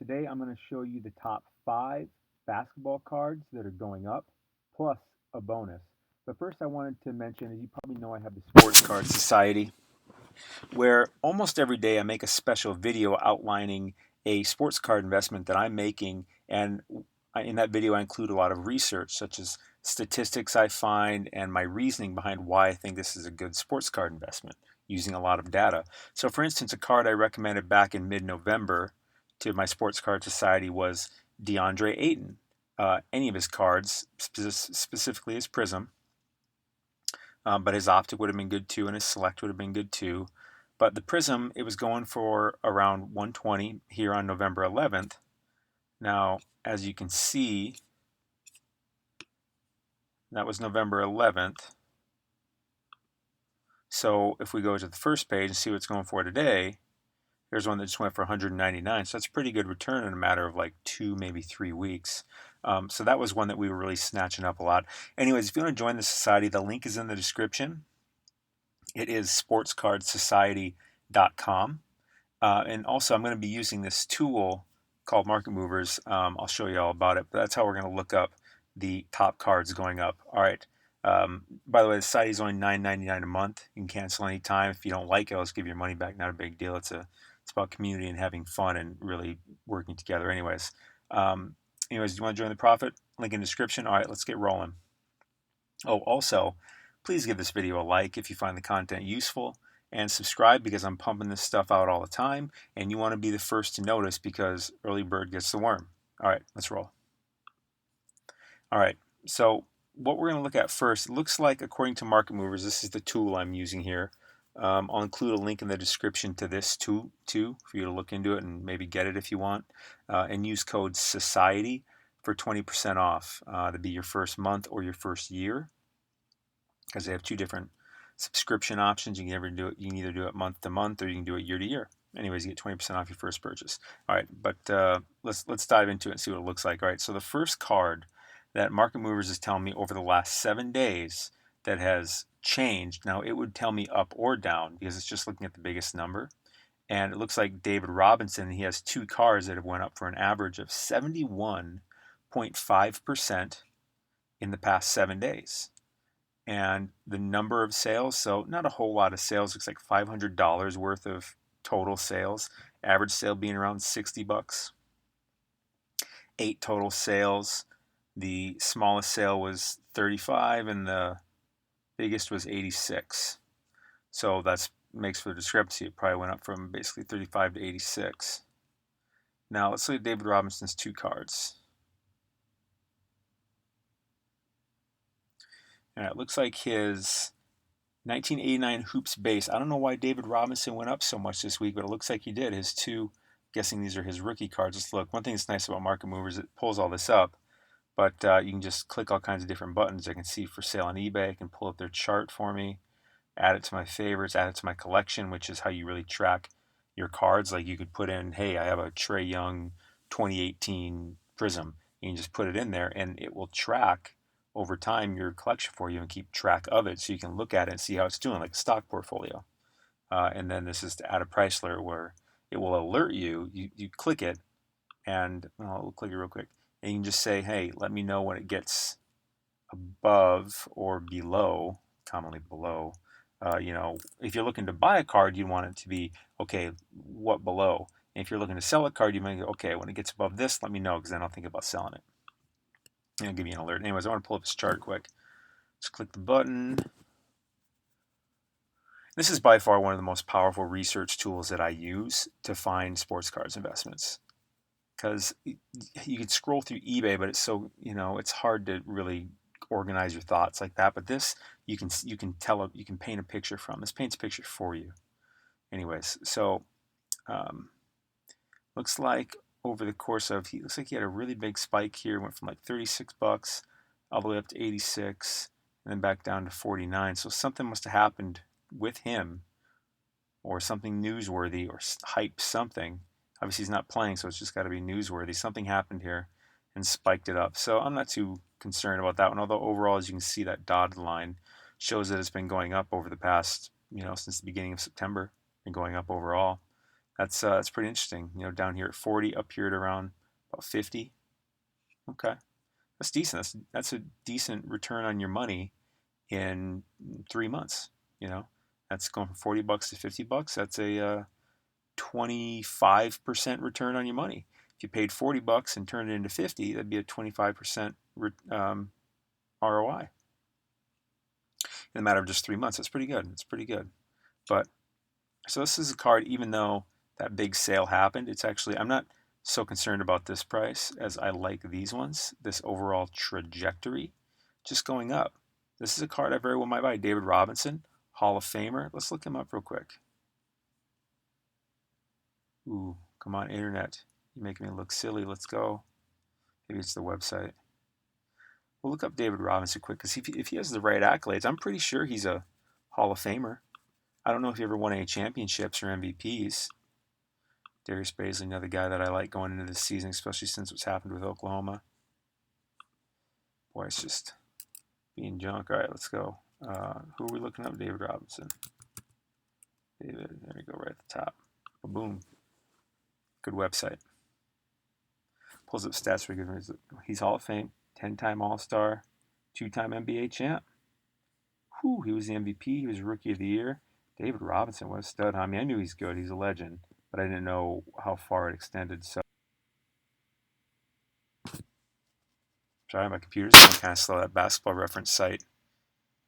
Today I'm going to show you the top 5 basketball cards that are going up, plus a bonus. But first I wanted to mention, as you probably know, I have the Sports Card Society, where almost every day I make a special video outlining a sports card investment that I'm making, and in that video I include a lot of research, such as statistics I find and my reasoning behind why I think this is a good sports card investment, using a lot of data. So for instance, a card I recommended back in mid-November to my Sports Card Society was Deandre Ayton. Any of his cards, specifically his Prism, but his Optic would have been good too, and his Select would have been good too. But the Prism, it was going for around 120 here on November 11th. Now, as you can see, that was November 11th. So if we go to the first page and see what's going for today, there's one that just went for 199. So that's a pretty good return in a matter of like 2, maybe 3 weeks. So that was one that we were really snatching up a lot. Anyways, if you want to join the society, the link is in the description. It is sportscardsociety.com. And also, I'm going to be using this tool called Market Movers. I'll show you all about it, but that's how we're going to look up the top cards going up. All right. By the way, the site is only $9.99 a month. You can cancel anytime. If you don't like it, I'll just give your money back. Not a big deal. It's about community and having fun and really working together. Anyways, do you want to join the profit? Link in the description. All right, let's get rolling. Oh, also, please give this video a like if you find the content useful, and subscribe because I'm pumping this stuff out all the time, and you want to be the first to notice because early bird gets the worm. All right, let's roll. All right, so what we're going to look at first, it looks like, according to Market Movers, this is the tool I'm using here. I'll include a link in the description to this tool too for you to look into it and maybe get it if you want, and use code SOCIETY for 20% off to be your first month or your first year, because they have 2 different subscription options. You can either do it month to month, or you can do it year to year. Anyways, you get 20% off your first purchase. All right, but let's dive into it and see what it looks like. All right, so the first card that Market Movers is telling me over the last 7 days that has changed. Now it would tell me up or down because it's just looking at the biggest number. And it looks like David Robinson, he has 2 cards that have went up for an average of 71.5% in the past 7 days. And the number of sales, so not a whole lot of sales, looks like $500 worth of total sales, average sale being around $60. 8 total sales. The smallest sale was 35 and the biggest was 86. So that makes for the discrepancy. It probably went up from basically 35 to 86. Now let's look at David Robinson's 2 cards. And it looks like his 1989 Hoops base. I don't know why David Robinson went up so much this week, but it looks like he did. His 2, guessing these are his rookie cards. Let's look. One thing that's nice about Market Movers, it pulls all this up, but you can just click all kinds of different buttons. I can see for sale on eBay. I can pull up their chart for me, add it to my favorites, add it to my collection, which is how you really track your cards. Like you could put in, hey, I have a Trae Young 2018 Prism. You can just put it in there, and it will track over time your collection for you and keep track of it, so you can look at it and see how it's doing, like a stock portfolio. And then this is to add a price alert, where it will alert you. You click it, and I'll click it real quick, and you can just say, hey, let me know when it gets above or below, commonly below. If you're looking to buy a card, you want it to be, okay, what below? And if you're looking to sell a card, you might go, okay, when it gets above this, let me know, because then I'll think about selling it. And it'll give me an alert. Anyways, I want to pull up this chart quick. Just click the button. This is by far one of the most powerful research tools that I use to find sports cards investments, because you can scroll through eBay, but it's so, it's hard to really organize your thoughts like that. But this, you can paint a picture from. This paints a picture for you. Anyways, so looks like over the course of, looks like he had a really big spike here, went from like $36 all the way up to 86, and then back down to 49. So something must have happened with him, or something newsworthy, or hype something. Obviously he's not playing, so it's just got to be newsworthy. Something happened here and spiked it up. So I'm not too concerned about that one, although overall, as you can see, that dotted line shows that it's been going up over the past, since the beginning of September, and going up overall. That's pretty interesting. Down here at 40, up here at around about 50. Okay, that's decent. That's a decent return on your money in 3 months. You know, that's going from $40 to $50. That's a 25% return on your money. If you paid $40 and turned it into 50, that'd be a 25% ROI in a matter of just 3 months. That's pretty good. It's pretty good. But so this is a card, even though that big sale happened, it's actually, I'm not so concerned about this price as I like these ones, this overall trajectory just going up. This is a card I very well might buy. David Robinson, Hall of Famer. Let's look him up real quick. Ooh, come on, internet. You're making me look silly. Let's go. Maybe it's the website. We'll look up David Robinson quick, because if he has the right accolades, I'm pretty sure he's a Hall of Famer. I don't know if he ever won any championships or MVPs. Darius Baisley, another guy that I like going into this season, especially since what's happened with Oklahoma. Boy, it's just being junk. All right, let's go. Who are we looking up? David Robinson. David, there we go, right at the top. Boom. Good website. Pulls up stats for good. He's Hall of Fame, 10-time All-Star, 2-time NBA champ. Whew, he was the MVP. He was Rookie of the Year. David Robinson, what a stud. I mean, I knew he's good. He's a legend, but I didn't know how far it extended. So, sorry, my computer's kind of slow. That Basketball Reference site.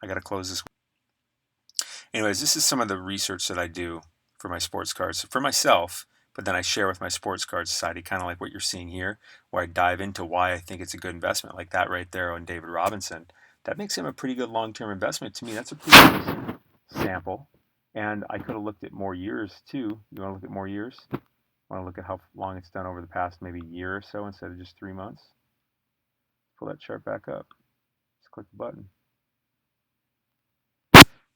I got to close this. Anyways, this is some of the research that I do for my sports cards for myself, but then I share with my Sports Card Society, kind of like what you're seeing here, where I dive into why I think it's a good investment, like that right there on David Robinson. That makes him a pretty good long-term investment to me. That's a pretty good sample. And I could have looked at more years too. You want to look at more years? Want to look at how long it's done over the past maybe year or so instead of just 3 months? Pull that chart back up. Just click the button.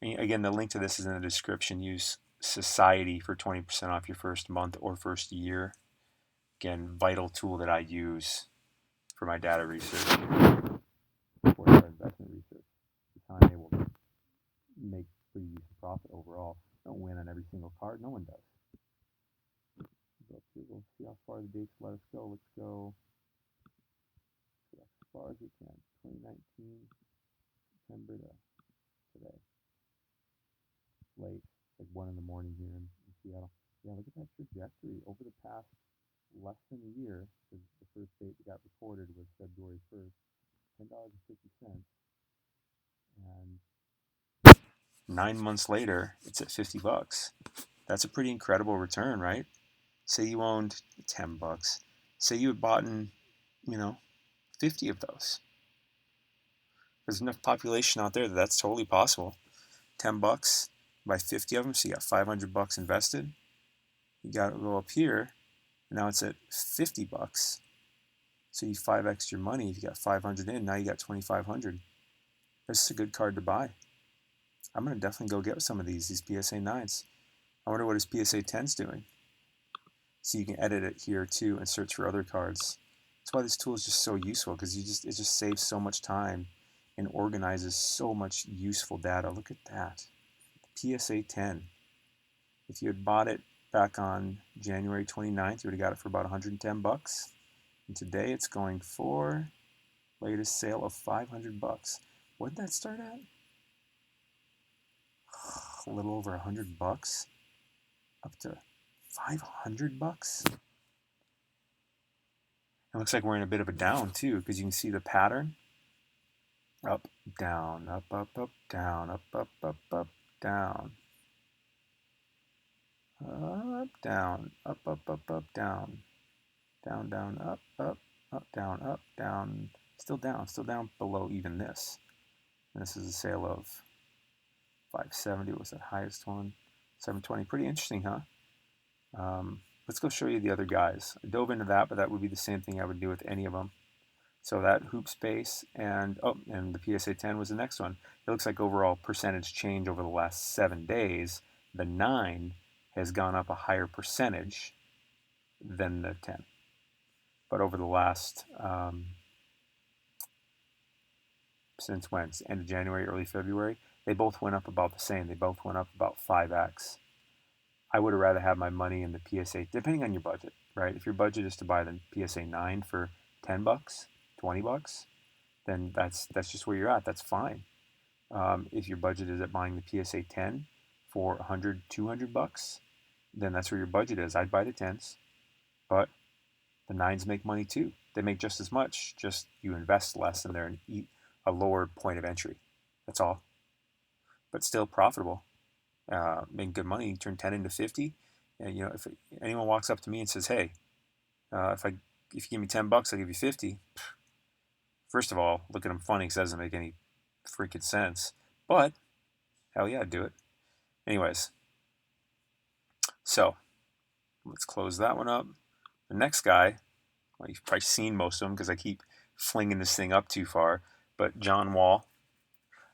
And again, the link to this is in the description. Use Society for 20% off your first month or first year. Again, vital tool that I use for my data research, for investment research. It's how I'm able to make pretty decent profit overall. Don't win on every single card. No one does. We'll see how far the dates let us go. Let's go as far as we can. 2019, September to today. Late, like 1 in the morning here in Seattle. Yeah, look at that trajectory over the past less than a year, because the first date that got recorded was February 1st, $10.50. And 9 months later, it's at $50. That's a pretty incredible return, right? Say you owned $10. Say you had bought in, 50 of those. There's enough population out there that that's totally possible. $10, buy 50 of them, so you got $500 invested. You got to go up here, and now it's at $50. So you 5x your money. If you got 500 in, now you got 2,500. This is a good card to buy. I'm going to definitely go get some of these PSA 9s. I wonder what his PSA 10's doing. So you can edit it here too and search for other cards. That's why this tool is just so useful, because it just saves so much time and organizes so much useful data. Look at that. PSA 10. If you had bought it back on January 29th, you would have got it for about $110. And today it's going for, latest sale of $500. What did that start at? A little over $100. Up to $500. It looks like we're in a bit of a down too, because you can see the pattern. Up, down, up, down, up, down. Up, down, up, down. Down, down, up, down. Still down below even this. And this is a sale of 570 was the highest one. 720. Pretty interesting, huh? Let's go show you the other guys. I dove into that, but that would be the same thing I would do with any of them. So that hoop space and the PSA 10 was the next one. It looks like overall percentage change over the last 7 days. The 9 has gone up a higher percentage than the 10. But over the last, since when? End of January, early February, they both went up about the same. They both went up about 5x. I would have rather have my money in the PSA, depending on your budget, right? If your budget is to buy the PSA 9 for $10, $20, then that's just where you're at. That's fine. If your budget is at buying the PSA 10 for 100, $200, then that's where your budget is. I'd buy the 10s, but the 9s make money too. They make just as much, just you invest less in there and eat a lower point of entry. That's all. But still profitable. Making good money. You turn 10 into 50. And if anyone walks up to me and says, "Hey, if you give me $10, I'll give you 50." First of all, look at them funny because it doesn't make any freaking sense. But hell yeah, I'd do it. Anyways, so let's close that one up. The next guy, well, you've probably seen most of them because I keep flinging this thing up too far. But John Wall.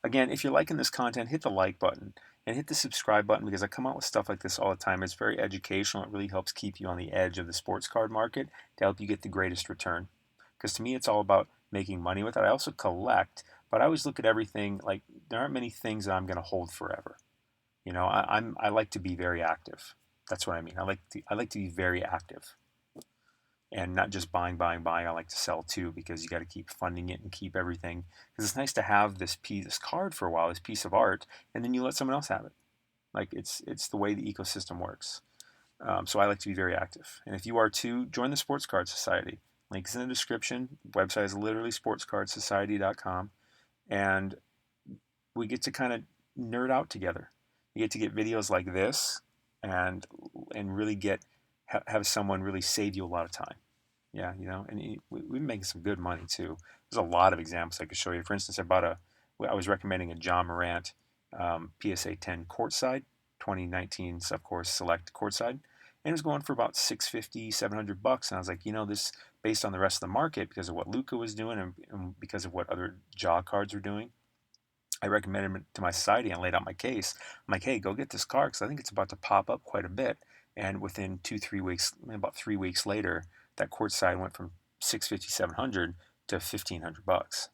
Again, if you're liking this content, hit the like button and hit the subscribe button because I come out with stuff like this all the time. It's very educational. It really helps keep you on the edge of the sports card market to help you get the greatest return. Because to me, it's all about making money with it. I also collect, but I always look at everything like there aren't many things that I'm going to hold forever. I like to be very active. That's what I mean. I like to be very active and not just buying, buying, buying. I like to sell too because you got to keep funding it and keep everything. Because it's nice to have this card for a while, this piece of art, and then you let someone else have it. Like it's the way the ecosystem works. So I like to be very active. And if you are too, join the Sports Card Society. Links in the description. Website is literally sportscardsociety.com. And we get to kind of nerd out together. You get to get videos like this and really have someone really save you a lot of time. Yeah, and we're making some good money too. There's a lot of examples I could show you. For instance, I was recommending a John Morant PSA 10 courtside, 2019 Subcourse Select courtside, and it was going for about $650, $700. And I was like, this based on the rest of the market because of what Luka was doing and because of what other jaw cards were doing. I recommended it to my society and laid out my case. I'm like, hey, go get this card because I think it's about to pop up quite a bit. And within 2-3 weeks, about 3 weeks later, that courtside went from 650, 700 to $1,500.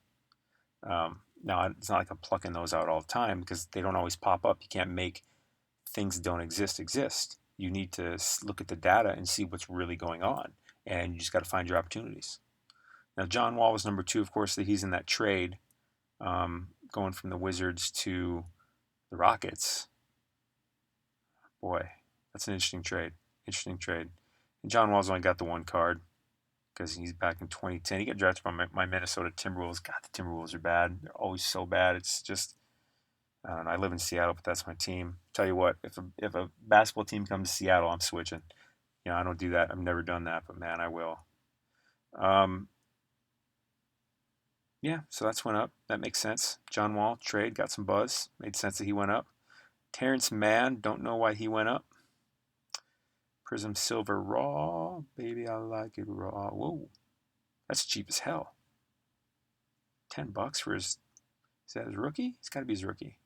Now it's not like I'm plucking those out all the time because they don't always pop up. You can't make things that don't exist. You need to look at the data and see what's really going on, and you just got to find your opportunities. Now John Wall was number 2, of course. He's in that trade, going from the Wizards to the Rockets. Boy, that's an interesting trade. And John Wall's only got the one card because he's back in 2010. He got drafted by my Minnesota Timberwolves. God, the Timberwolves are bad. They're always so bad. It's just, I don't know. I live in Seattle, but that's my team. Tell you what, if a basketball team comes to Seattle, I'm switching. I don't do that. I've never done that, but man, I will. Yeah, so that's went up. That makes sense. John Wall trade got some buzz. Made sense that he went up. Terrence Mann, don't know why he went up. Prism Silver Raw, baby, I like it raw. Whoa, that's cheap as hell. $10 for is that his rookie? It's got to be his rookie.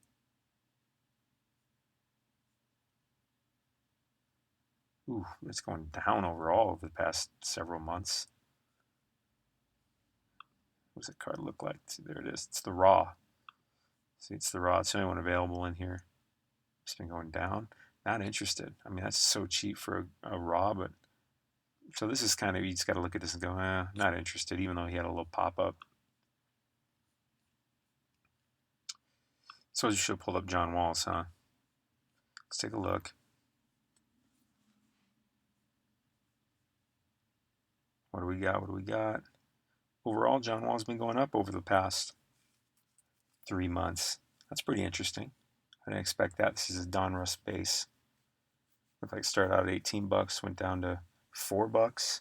Ooh, it's going down overall over the past several months. What does that card look like? See, there it is. It's the raw. See, it's the raw. It's the only one available in here. It's been going down. Not interested. I mean, that's so cheap for a raw, but so this is kind of, you just got to look at this and go, not interested, even though he had a little pop up. So you should have pulled up John Wall's, huh? Let's take a look. What do we got? Overall, John Wall's been going up over the past 3 months. That's pretty interesting. I didn't expect that. This is a Donruss base. Looked like it started out at $18, went down to $4.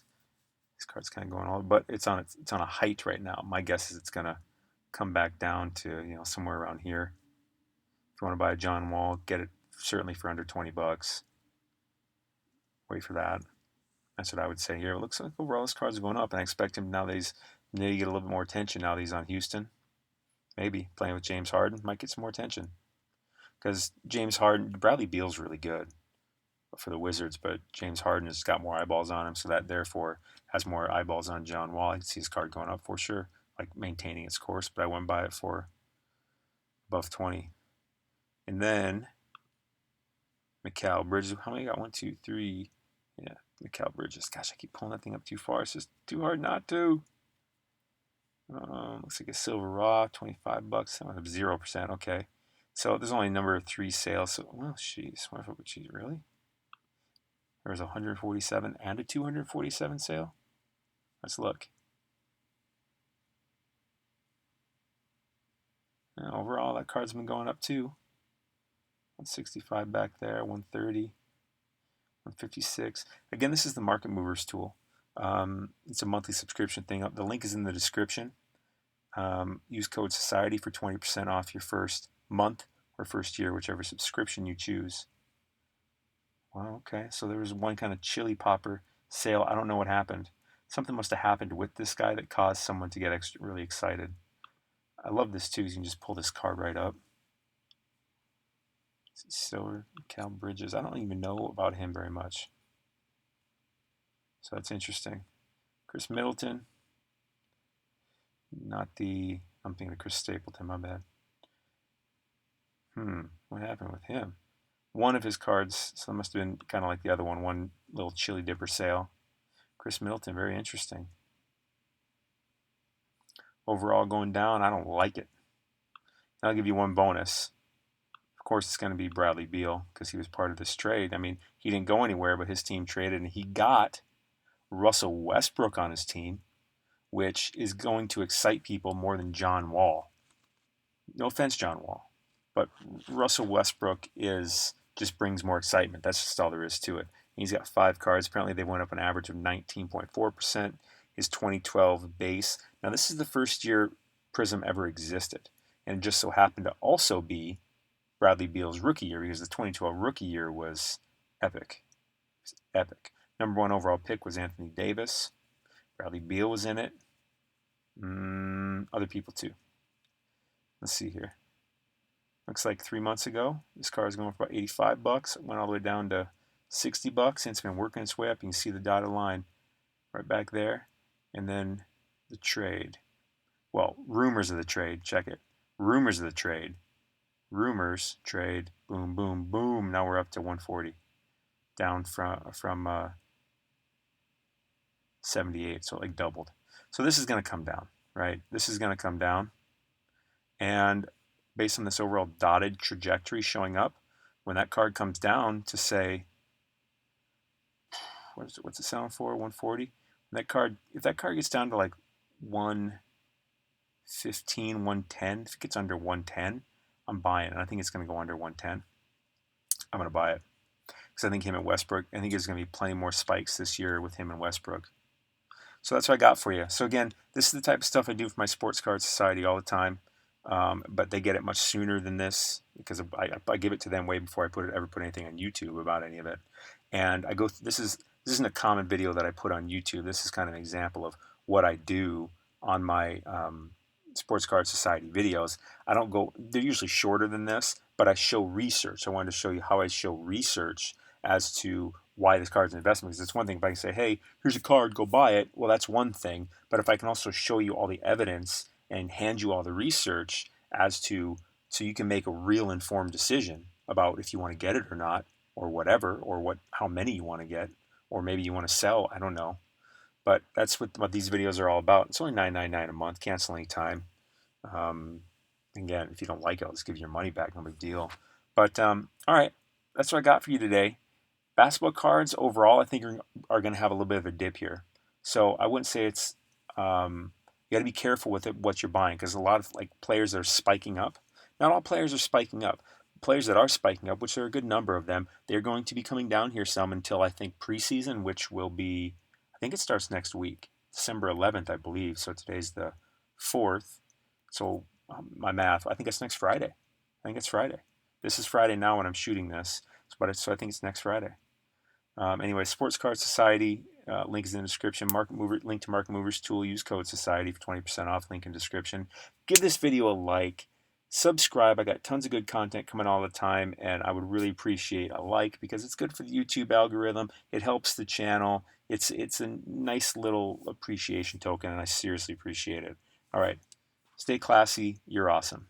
This card's kind of going all, but it's on a height right now. My guess is it's gonna come back down to somewhere around here. If you want to buy a John Wall, get it certainly for under $20. Wait for that. That's what I would say here. It looks like overall this card's going up, and I expect him now that he's maybe get a little bit more attention now that he's on Houston. Maybe playing with James Harden might get some more attention because James Harden, Bradley Beal's really good for the Wizards, but James Harden has got more eyeballs on him, so that therefore has more eyeballs on John Wall. I can see his card going up for sure, like maintaining its course, but I wouldn't buy it for above 20. And then Mikal Bridges. How many got? 1, 2, 3. Yeah, Mikal Bridges. Gosh, I keep pulling that thing up too far. It's just too hard not to. Looks like a silver raw, $25. That went up 0%. Okay. So there's only a number of 3 sales. So, well, jeez. Really? There was 147 and a 247 sale? Let's look. And overall, that card's been going up too. 165 back there, 130, 156. Again, this is the Market Movers tool. It's a monthly subscription thing. The link is in the description. Use code SOCIETY for 20% off your first month or first year, whichever subscription you choose. Well, okay, so there was one kind of chili popper sale. I don't know what happened. Something must have happened with this guy that caused someone to get really excited. I love this too. You can just pull this card right up. Silver, Cal Bridges. I don't even know about him very much. So that's interesting. Chris Middleton. Not the, I'm thinking of Chris Stapleton, my bad. What happened with him? One of his cards, so it must have been kind of like the other one little chili dipper sale. Chris Middleton, very interesting. Overall going down, I don't like it. I'll give you one bonus. Of course, it's going to be Bradley Beal because he was part of this trade. I mean, he didn't go anywhere, but his team traded, and he got Russell Westbrook on his team, which is going to excite people more than John Wall. No offense, John Wall, but Russell Westbrook just brings more excitement. That's just all there is to it. He's got 5 cards. Apparently, they went up an average of 19.4%. His 2012 base. Now, this is the first year Prism ever existed, and it just so happened to also be Bradley Beal's rookie year because the 2012 rookie year was epic. Epic. Number 1 overall pick was Anthony Davis. Bradley Beal was in it. Other people too. Let's see here. Looks like 3 months ago, this car is going for about $85. It went all the way down to $60, and it's been working its way up. You can see the dotted line right back there. And then the trade. Well, rumors of the trade. Check it. Rumors of the trade. Rumors, trade, boom, boom, boom. Now we're up to 140. Down from 78, so it like doubled. So this is going to come down, right? This is going to come down. And based on this overall dotted trajectory showing up, when that card comes down to say, what's it selling for? 140. That card, if that card gets down to like 115, 110, if it gets under 110, I'm buying it. And I think it's going to go under 110. I'm going to buy it because I think him and Westbrook. I think there's going to be plenty more spikes this year with him and Westbrook. So that's what I got for you. So again, this is the type of stuff I do for my Sports Card Society all the time. But they get it much sooner than this because I give it to them way before I ever put anything on YouTube about any of it. And I go. This isn't a common video that I put on YouTube. This is kind of an example of what I do on my Sports Card Society videos. I don't go. They're usually shorter than this, but I show research. I wanted to show you how I show research as to why this card's an investment. Because it's one thing if I can say, hey, here's a card, go buy it. Well, that's one thing. But if I can also show you all the evidence and hand you all the research as to, so you can make a real informed decision about if you want to get it or not, or whatever, or how many you want to get, or maybe you want to sell, I don't know. But that's what these videos are all about. It's only $9.99 a month, cancel anytime. Again, if you don't like it, I'll just give you your money back, no big deal. But all right, that's what I got for you today. Basketball cards overall, I think are going to have a little bit of a dip here. So I wouldn't say it's you got to be careful with what you're buying because a lot of like players that are spiking up. Not all players are spiking up. Players that are spiking up, which are a good number of them, they're going to be coming down here some until I think preseason, which will be, I think it starts next week, December 11th, I believe. So today's the 4th. So my math, I think it's next Friday. I think it's Friday. This is Friday now when I'm shooting this, so I think it's next Friday. Anyway, Sports Card Society, link is in the description. Link to Market Movers tool. Use code Society for 20% off. Link in description. Give this video a like. Subscribe. I got tons of good content coming all the time, and I would really appreciate a like because it's good for the YouTube algorithm. It helps the channel. It's a nice little appreciation token, and I seriously appreciate it. All right. Stay classy. You're awesome.